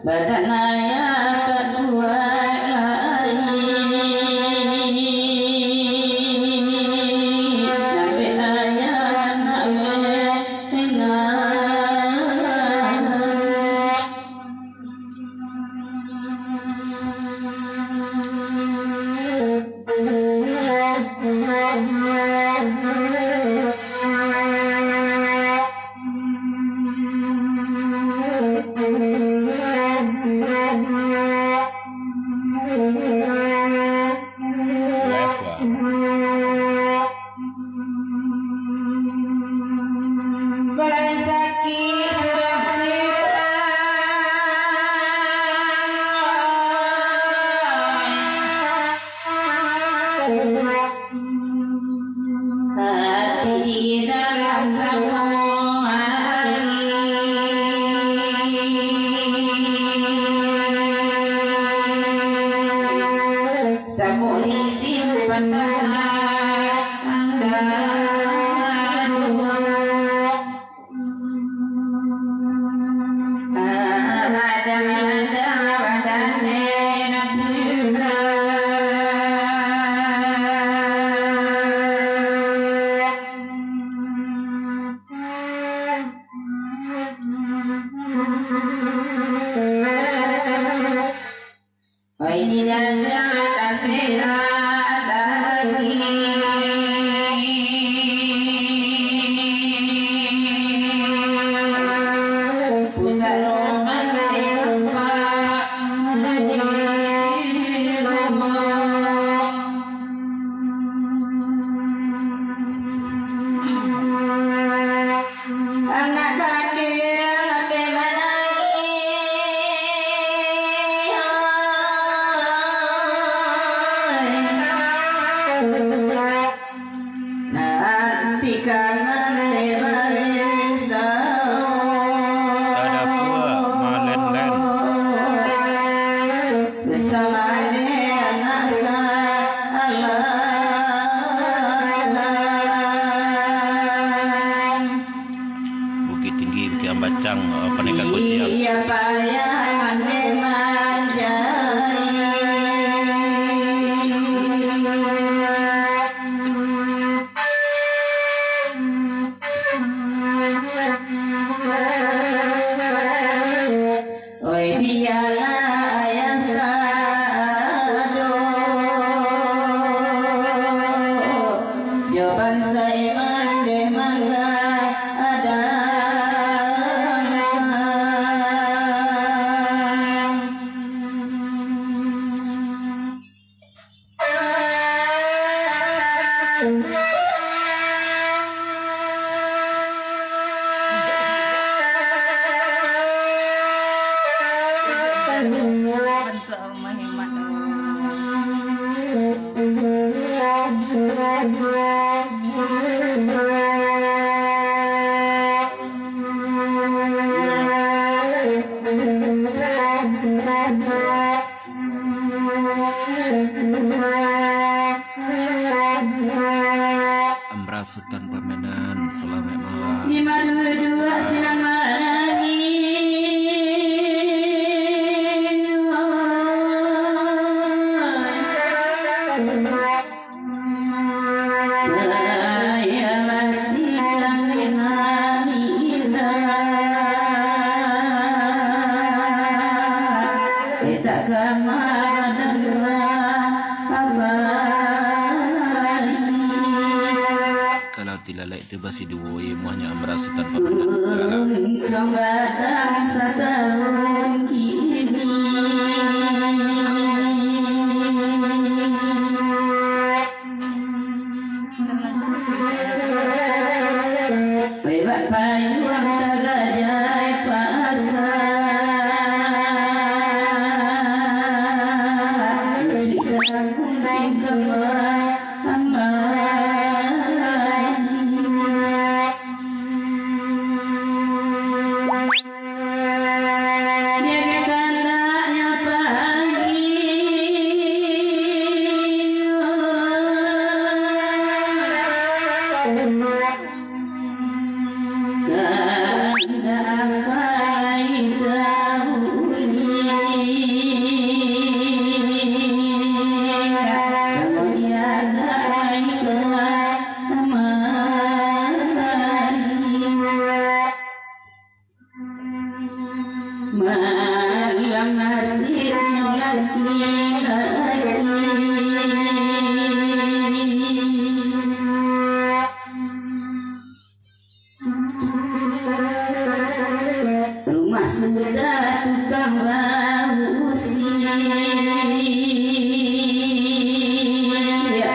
badan ayat kedua sampai ayat nawe Sultan Pemedan, selamat malam. 522 silang Tilalai itu basi dua imuhnya Amra Sultan Pemedan malam nasibnya laki-laki. Rumah sudah tukang bau usia,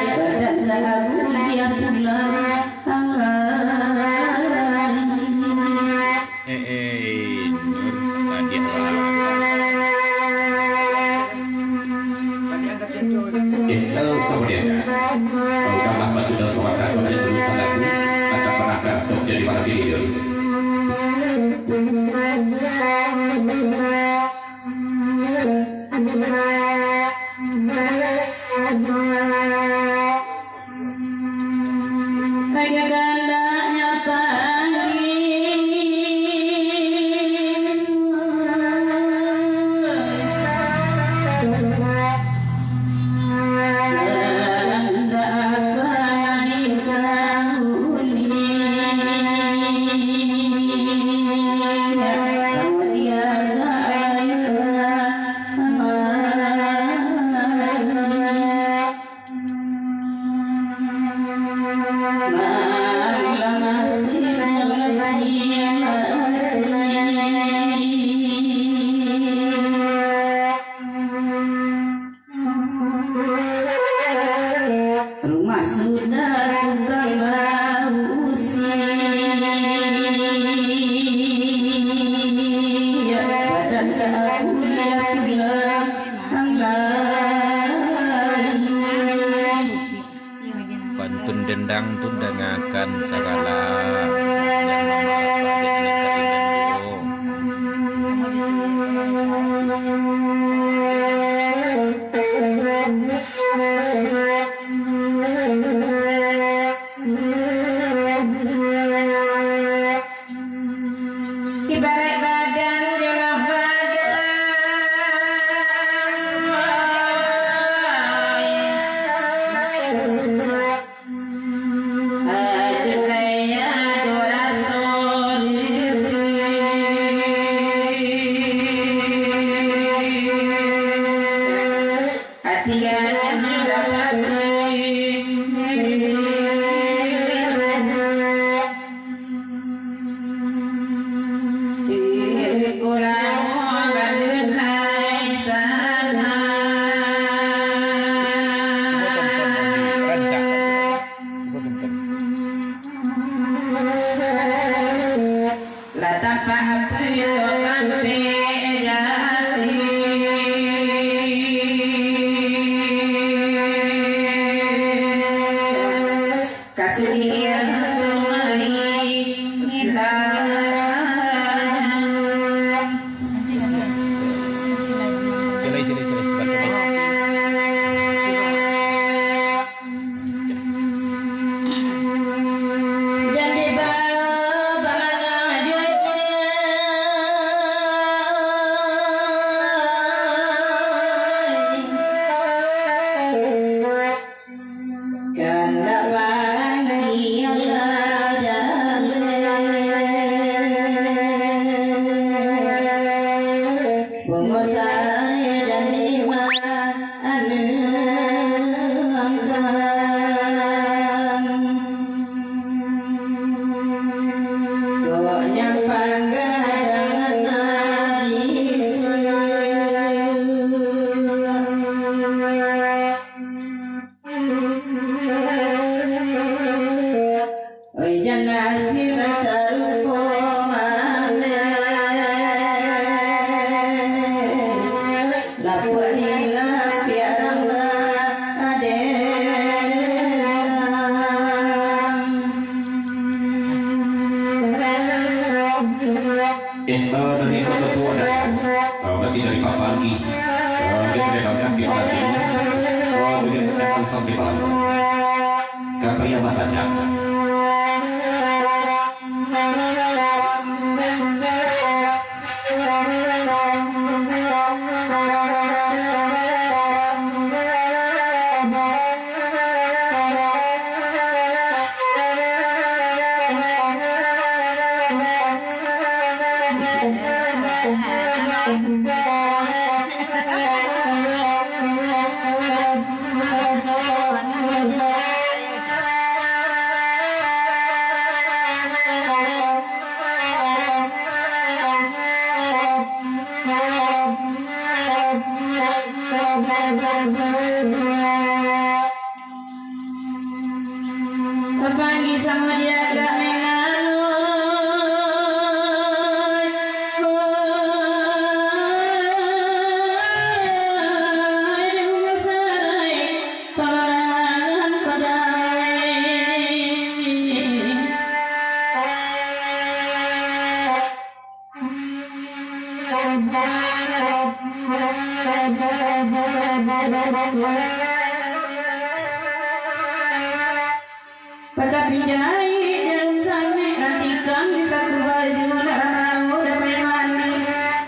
badan tak dia pulang. Nur Sadiah lah. Kalau sebenarnya kalau kamu batu dan soal kata yang tulisan aku akan pernah kata jadi para video. Bagaimana pagi anda apa dikahuni sama dia rumah sudah tukang bau usia, badan tak boleh pulang lagi. Pantun dendang tundangakan segala yang Ibarat badan jodoh Dari kota tua dan masih dari papa lagi. Dia tidak akan di pagi. Dia akan sampai pagi. Kapria mana cakap? Thank you. Pagi sama dia gak Pada pinjai dan sampai nanti kami satu baju nak mau dapat mandi.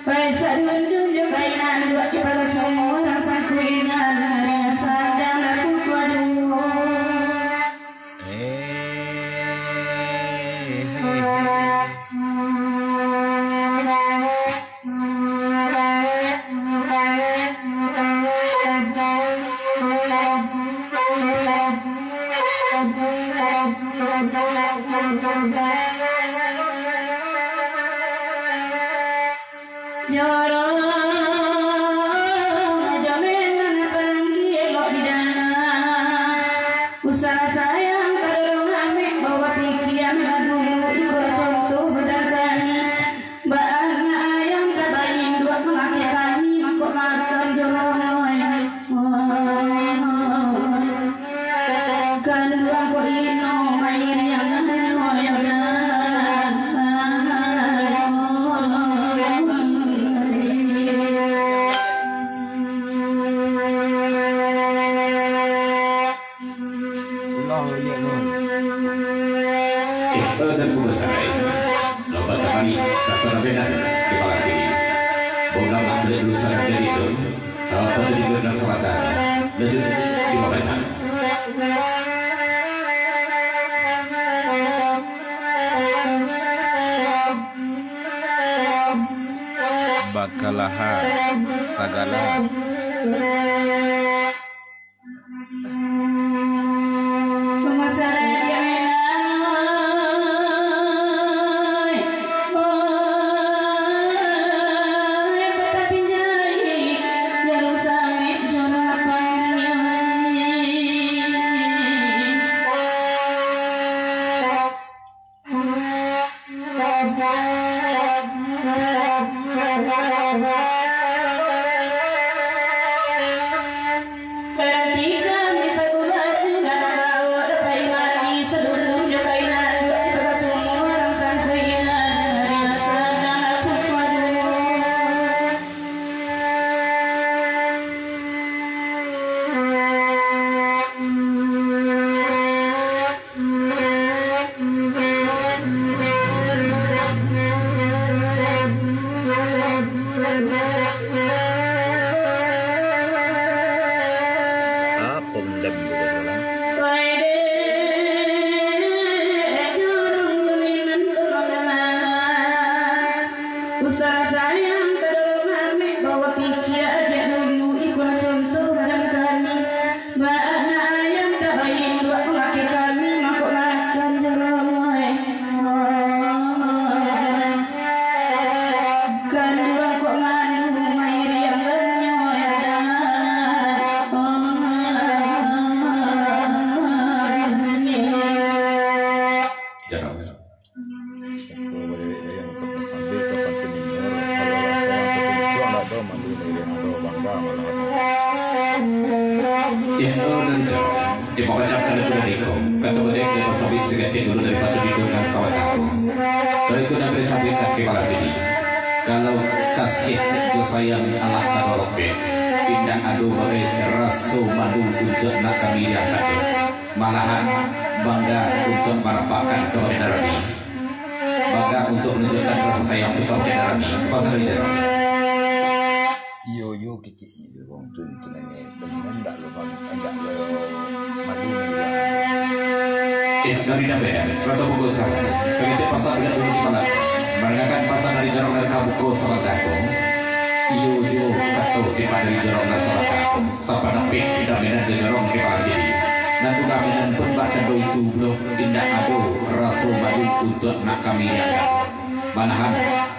Pada dulu juga kainan dua dipakai semua rasa kuingan rasa dan aku kuadu. Usaha sayang kalau ngambil bawa pikiran dulu ikut contoh berdagang bahan ayam kabain dua mengakai kami makuk makan jolong kan dua ko ino main yang dan bubesarai loba cakani sakura benar di pala kiri boga ambil dulu sarang jadi itu pada di gerbang selatan dan di bawah sana bakalaha sagala usaha sayang kalau ngambil bawa pikiran dia dulu ikut contoh barang kami bahan ayam tak baik dua laki kami makuk makan jeroy kan dua kok madu mair yang bernyoy di pengucapkan itu dari kau kata wajah ke pasabit seganti dulu dari batu hidup dan sawat aku dari itu negeri sabit kaki malam ini kalau kasih itu sayang Allah tarobe indah adu bagai rasu madu untuk nak kami yang kado malahan bangga untuk merapakan kau energi bangga untuk menunjukkan rasa sayang untuk kau energi pasal di jalan yo kiki wong tuntun ini benar ndak lo bang ndak lo madu dari dapat suatu buku sahaja segitu pasal tidak dulu di mana mereka pasal dari jarak dari kabuko salah satu Iyo kato di padri jorong nasalah kato sapa nepik tidak menan ke jorong ke palajiri nantu kaminan pun baca do itu blok indah ado rasul badu untuk nak kami yang manahan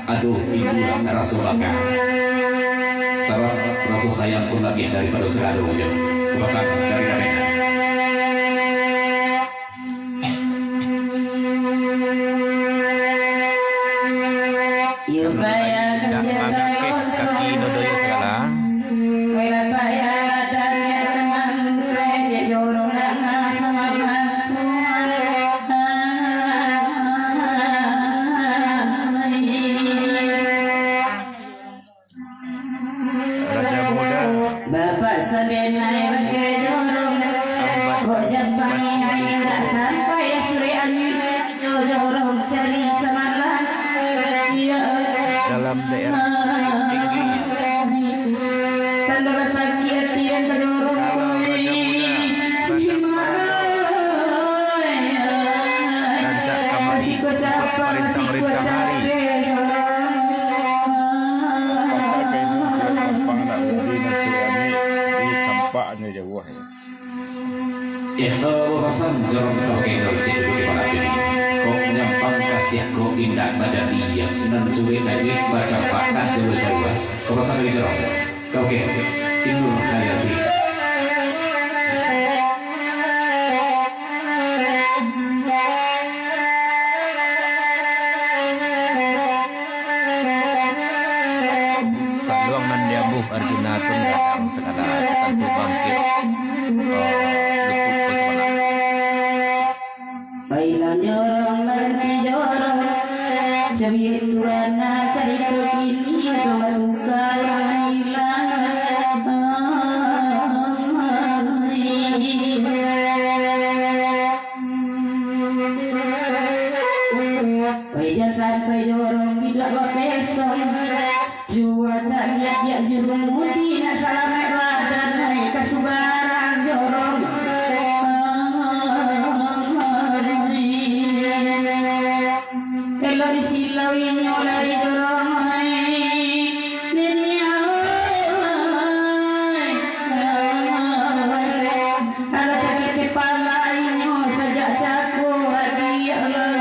aduh ibu rasul bakar sarap rasul sayang pun lagi daripada segala wujud kepasan dari kaminan kaki nodoyo segala Raja Muda Bapak sebenai berkejorong Gojak bangi tak sampai sore anjir Jorong cari semalam dalam daerah tinggi. Kalau sakit dia kedorong Kalau Raja Muda rancak kamari perintah-perintah hari campaknya jauh pasan jorong kau kendor cik dulu di palajiri kau nyampang kasih kau indah baca dia nan curi lagi baca pakat jauh-jauh kau pasan dari jorong kau kendor inur hayati saluang nan diambuh Arjuna tun datang segala tentu bangkit luput ke sebelah Bailan jorong lagi jorong Jabir turana cari kini Kematuka orang hilang Baja sampai jorong Bila bapesong Cuaca lihat dia jurung muti Nak salah merah dan naik kasubaran jorong Kalau disilau yang nyolai jorong Ada sakit kepala ini sajak caku hati Allah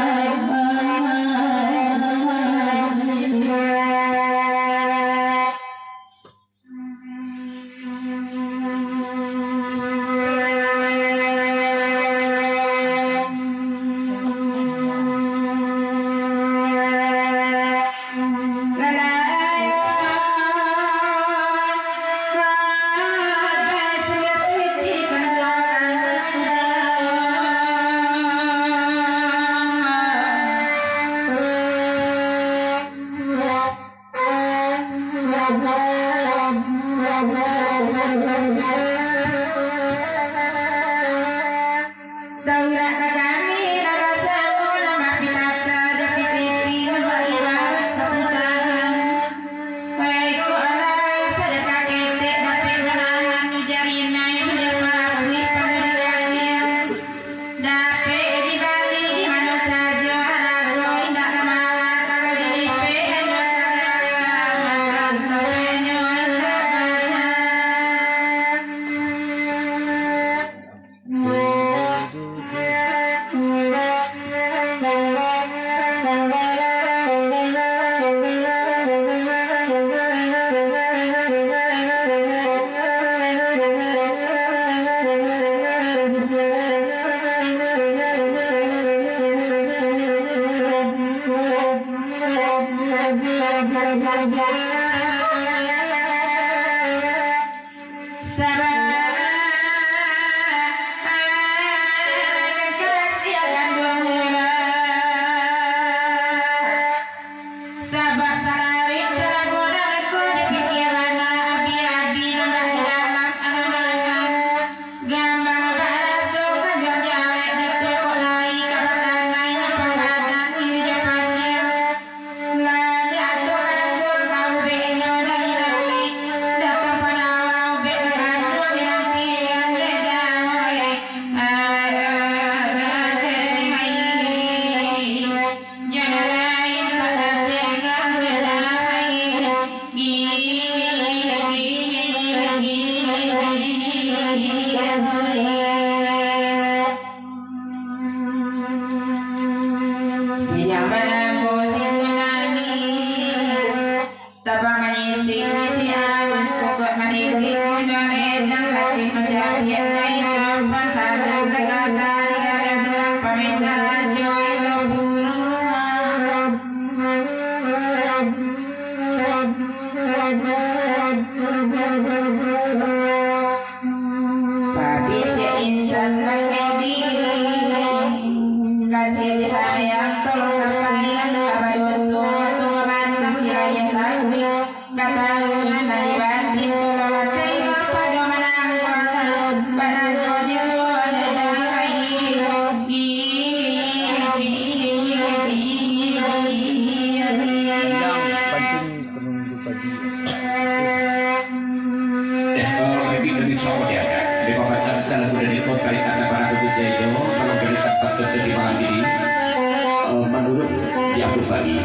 Tabang manisi nisi aman pokok manili kundale dan lagi menjadi ngai kapan legala digala pamindala joy papi si insan menjadi kasih sayang tolong sayang abadoso tuman jaya lawi kataungan dari batin tulola tengah pada menang pada kojo menurut yang berbagi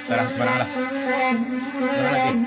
sekarang sembarang lah. Mana lagi?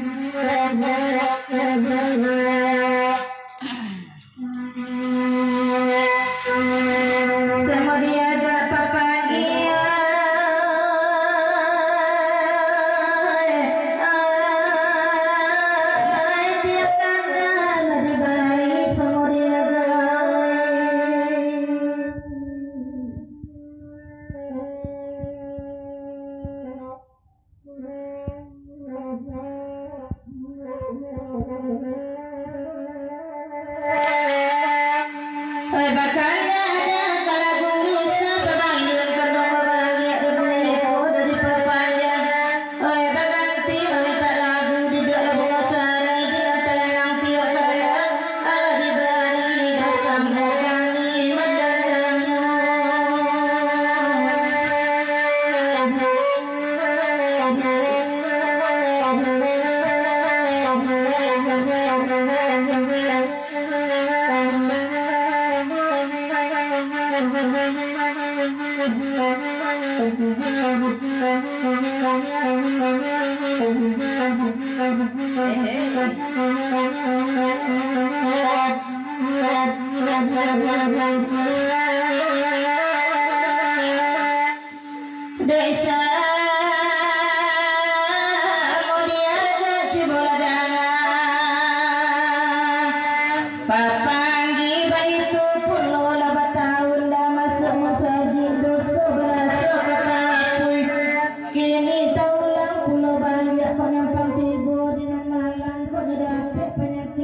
Desa mulia Ciboladanga papanggi baitu pulo labatahun dah masuk masjid dosa berasa katakuy kini taulang pulau Bali penyampang tibu dengan malang kau dapat penyakit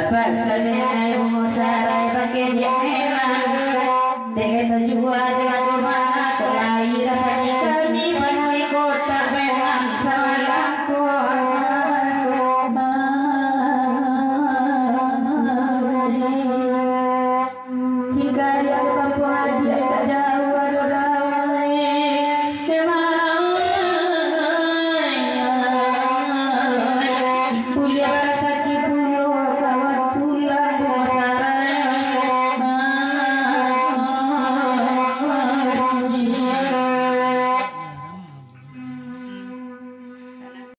Bapak saya